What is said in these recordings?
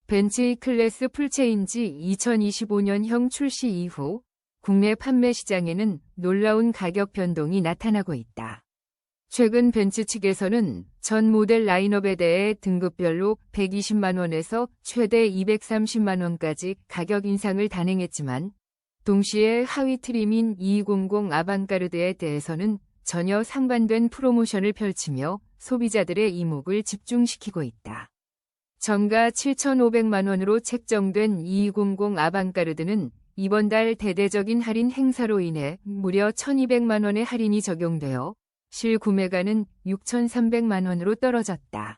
벤츠 E클래스 풀체인지 2025년형 출시 이후 국내 판매 시장에는 놀라운 가격 변동이 나타나고 있다. 최근 벤츠 측에서는 전 모델 라인업에 대해 등급별로 120만 원에서 최대 230만 원까지 가격 인상을 단행했지만 동시에 하위 트림인 200 아방가르드에 대해서는 전혀 상반된 프로모션을 펼치며 소비자들의 이목을 집중시키고 있다. 정가 7,500만 원으로 책정된 200 아방가르드는 이번 달 대대적인 할인 행사로 인해 무려 1,200만 원의 할인이 적용되어 실구매가는 6,300만 원으로 떨어졌다.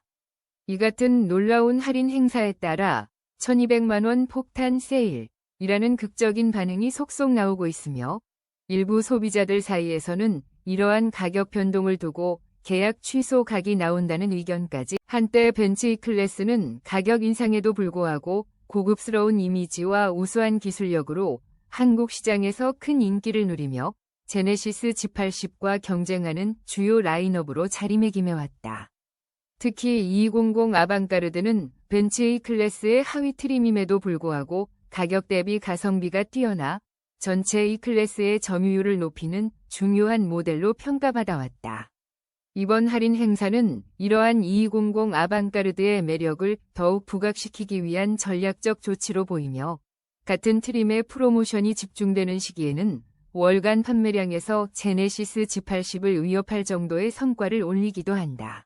이 같은 놀라운 할인 행사에 따라 1,200만 원 폭탄 세일이라는 극적인 반응이 속속 나오고 있으며 일부 소비자들 사이에서는 이러한 가격 변동을 두고 계약 취소 각이 나온다는 의견까지. 한때 벤츠 E클래스는 가격 인상에도 불구하고 고급스러운 이미지와 우수한 기술력으로 한국 시장에서 큰 인기를 누리며 제네시스 G80과 경쟁하는 주요 라인업으로 자리매김해왔다. 특히 200 아방가르드는 벤츠 E클래스의 하위 트림임에도 불구하고 가격 대비 가성비가 뛰어나 전체 E클래스의 점유율을 높이는 중요한 모델로 평가받아왔다. 이번 할인 행사는 이러한 200 아방가르드의 매력을 더욱 부각시키기 위한 전략적 조치로 보이며 같은 트림의 프로모션이 집중되는 시기에는 월간 판매량에서 제네시스 G80을 위협할 정도의 성과를 올리기도 한다.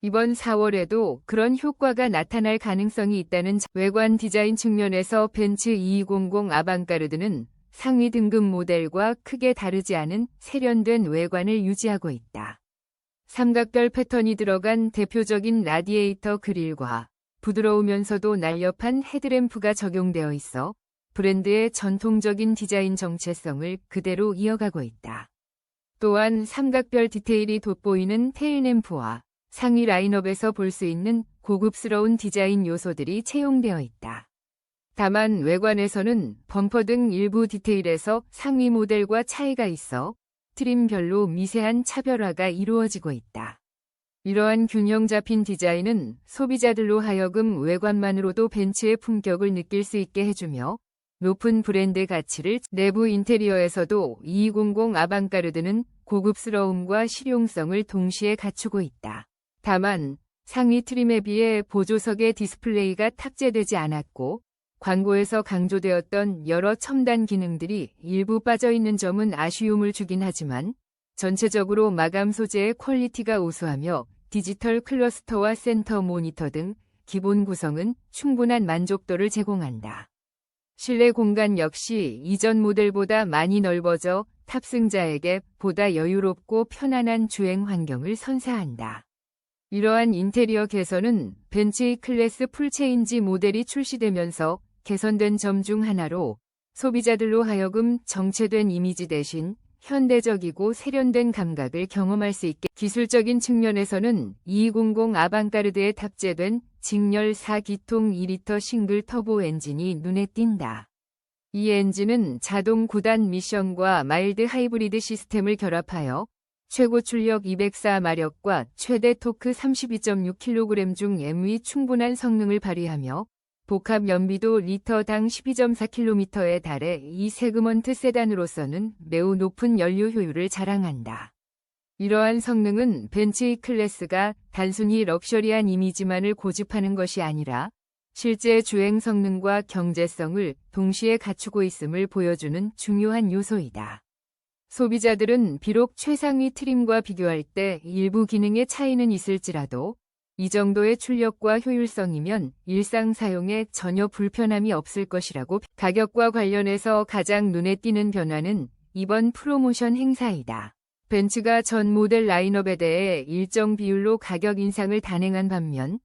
이번 4월에도 그런 효과가 나타날 가능성이 있다는 외관 디자인 측면에서 벤츠 200 아방가르드는 상위 등급 모델과 크게 다르지 않은 세련된 외관을 유지하고 있다. 삼각별 패턴이 들어간 대표적인 라디에이터 그릴과 부드러우면서도 날렵한 헤드램프가 적용되어 있어 브랜드의 전통적인 디자인 정체성을 그대로 이어가고 있다. 또한 삼각별 디테일이 돋보이는 테일램프와 상위 라인업에서 볼 수 있는 고급스러운 디자인 요소들이 채용되어 있다. 다만 외관에서는 범퍼 등 일부 디테일에서 상위 모델과 차이가 있어 트림별로 미세한 차별화가 이루어지고 있다. 이러한 균형 잡힌 디자인은 소비자들로 하여금 외관만으로도 벤츠의 품격을 느낄 수 있게 해주며 높은 브랜드 가치를 내부 인테리어에서도 200 아방가르드는 고급스러움과 실용성을 동시에 갖추고 있다. 다만 상위 트림에 비해 보조석의 디스플레이가 탑재되지 않았고 광고에서 강조되었던 여러 첨단 기능들이 일부 빠져있는 점은 아쉬움을 주긴 하지만 전체적으로 마감 소재의 퀄리티가 우수하며 디지털 클러스터와 센터 모니터 등 기본 구성은 충분한 만족도를 제공한다. 실내 공간 역시 이전 모델보다 많이 넓어져 탑승자에게 보다 여유롭고 편안한 주행 환경을 선사한다. 이러한 인테리어 개선은 벤츠 E클래스 풀체인지 모델이 출시되면서 개선된 점 중 하나로 소비자들로 하여금 정체된 이미지 대신 현대적이고 세련된 감각을 경험할 수 있게. 기술적인 측면에서는 200 아방가르드에 탑재된 직렬 4기통 2리터 싱글 터보 엔진이 눈에 띈다. 이 엔진은 자동 9단 미션과 마일드 하이브리드 시스템을 결합하여 최고 출력 204마력과 최대 토크 32.6kg 중 MV 충분한 성능을 발휘하며 복합 연비도 리터당 12.4km에 달해 이 세그먼트 세단으로서는 매우 높은 연료 효율을 자랑한다. 이러한 성능은 벤츠 E클래스가 단순히 럭셔리한 이미지만을 고집하는 것이 아니라 실제 주행 성능과 경제성을 동시에 갖추고 있음을 보여주는 중요한 요소이다. 소비자들은 비록 최상위 트림과 비교할 때 일부 기능의 차이는 있을지라도 이 정도의 출력과 효율성이면 일상 사용에 전혀 불편함이 없을 것이라고. 가격과 관련해서 가장 눈에 띄는 변화는 이번 프로모션 행사이다. 벤츠가 전 모델 라인업에 대해 일정 비율로 가격 인상을 단행한 반면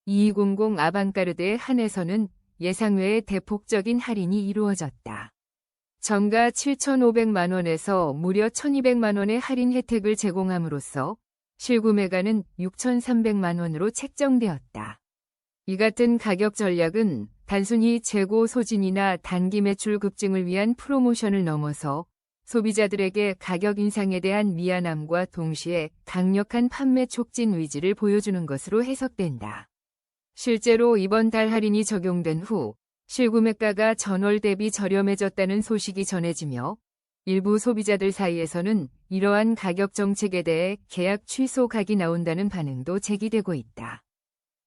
200 아방가르드에 한해서는 예상외의 대폭적인 할인이 이루어졌다. 정가 7,500만 원에서 무려 1,200만 원의 할인 혜택을 제공함으로써 실구매가는 6,300만 원으로 책정되었다. 이 같은 가격 전략은 단순히 재고 소진이나 단기 매출 급증을 위한 프로모션을 넘어서 소비자들에게 가격 인상에 대한 미안함과 동시에 강력한 판매 촉진 의지를 보여주는 것으로 해석된다. 실제로 이번 달 할인이 적용된 후 실구매가가 전월 대비 저렴해졌다는 소식이 전해지며 일부 소비자들 사이에서는 이러한 가격 정책에 대해 계약 취소 각이 나온다는 반응도 제기되고 있다.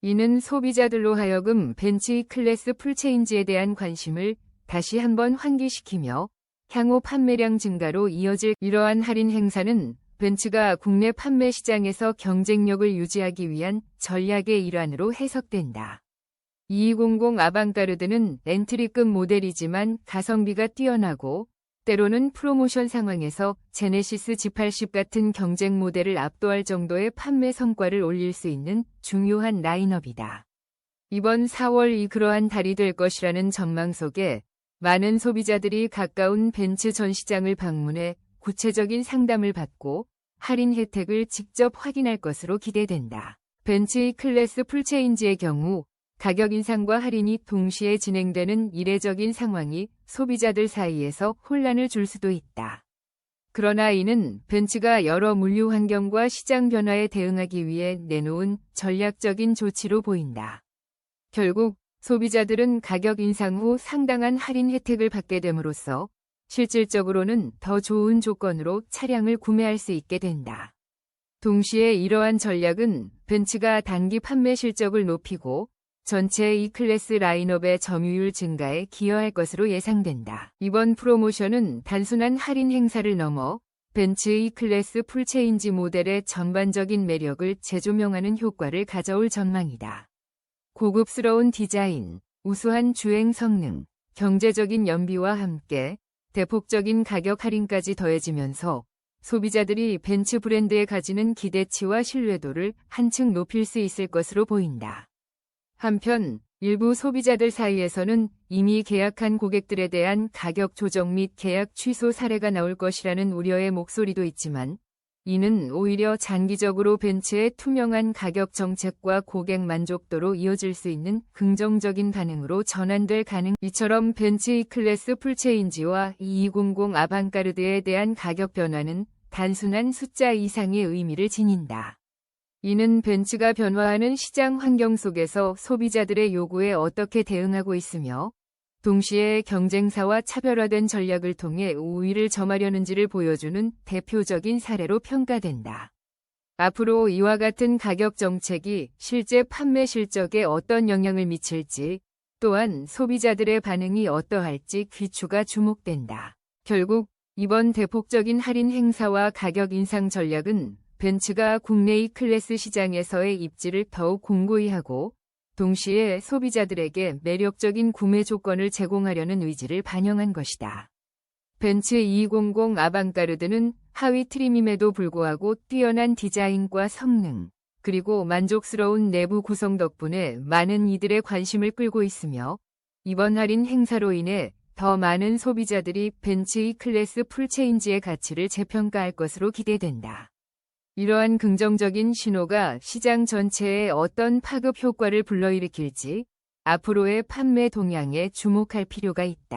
이는 소비자들로 하여금 벤츠 E클래스 풀체인지에 대한 관심을 다시 한번 환기시키며 향후 판매량 증가로 이어질 이러한 할인 행사는 벤츠가 국내 판매 시장에서 경쟁력을 유지하기 위한 전략의 일환으로 해석된다. 2200 아방가르드는 엔트리급 모델이지만 가성비가 뛰어나고 때로는 프로모션 상황에서 제네시스 G80 같은 경쟁 모델을 압도할 정도의 판매 성과를 올릴 수 있는 중요한 라인업이다. 이번 4월이 그러한 달이 될 것이라는 전망 속에 많은 소비자들이 가까운 벤츠 전시장을 방문해 구체적인 상담을 받고 할인 혜택을 직접 확인할 것으로 기대된다. 벤츠 E클래스 풀체인지의 경우 가격 인상과 할인이 동시에 진행되는 이례적인 상황이 소비자들 사이에서 혼란을 줄 수도 있다. 그러나 이는 벤츠가 여러 물류 환경과 시장 변화에 대응하기 위해 내놓은 전략적인 조치로 보인다. 결국 소비자들은 가격 인상 후 상당한 할인 혜택을 받게 됨으로써 실질적으로는 더 좋은 조건으로 차량을 구매할 수 있게 된다. 동시에 이러한 전략은 벤츠가 단기 판매 실적을 높이고 전체 E클래스 라인업의 점유율 증가에 기여할 것으로 예상된다. 이번 프로모션은 단순한 할인 행사를 넘어 벤츠 E클래스 풀체인지 모델의 전반적인 매력을 재조명하는 효과를 가져올 전망이다. 고급스러운 디자인, 우수한 주행 성능, 경제적인 연비와 함께 대폭적인 가격 할인까지 더해지면서 소비자들이 벤츠 브랜드에 가지는 기대치와 신뢰도를 한층 높일 수 있을 것으로 보인다. 한편 일부 소비자들 사이에서는 이미 계약한 고객들에 대한 가격 조정 및 계약 취소 사례가 나올 것이라는 우려의 목소리도 있지만 이는 오히려 장기적으로 벤츠의 투명한 가격 정책과 고객 만족도로 이어질 수 있는 긍정적인 반응으로 전환될 이처럼 벤츠 E클래스 풀체인지와 2200 아방가르드에 대한 가격 변화는 단순한 숫자 이상의 의미를 지닌다. 이는 벤츠가 변화하는 시장 환경 속에서 소비자들의 요구에 어떻게 대응하고 있으며 동시에 경쟁사와 차별화된 전략을 통해 우위를 점하려는지를 보여주는 대표적인 사례로 평가된다. 앞으로 이와 같은 가격 정책이 실제 판매 실적에 어떤 영향을 미칠지 또한 소비자들의 반응이 어떠할지 귀추가 주목된다. 결국 이번 대폭적인 할인 행사와 가격 인상 전략은 벤츠가 국내 E클래스 시장에서의 입지를 더욱 공고히 하고 동시에 소비자들에게 매력적인 구매 조건을 제공하려는 의지를 반영한 것이다. 벤츠 200 아방가르드는 하위 트림임에도 불구하고 뛰어난 디자인과 성능, 그리고 만족스러운 내부 구성 덕분에 많은 이들의 관심을 끌고 있으며 이번 할인 행사로 인해 더 많은 소비자들이 벤츠 E클래스 풀체인지의 가치를 재평가할 것으로 기대된다. 이러한 긍정적인 신호가 시장 전체에 어떤 파급 효과를 불러일으킬지 앞으로의 판매 동향에 주목할 필요가 있다.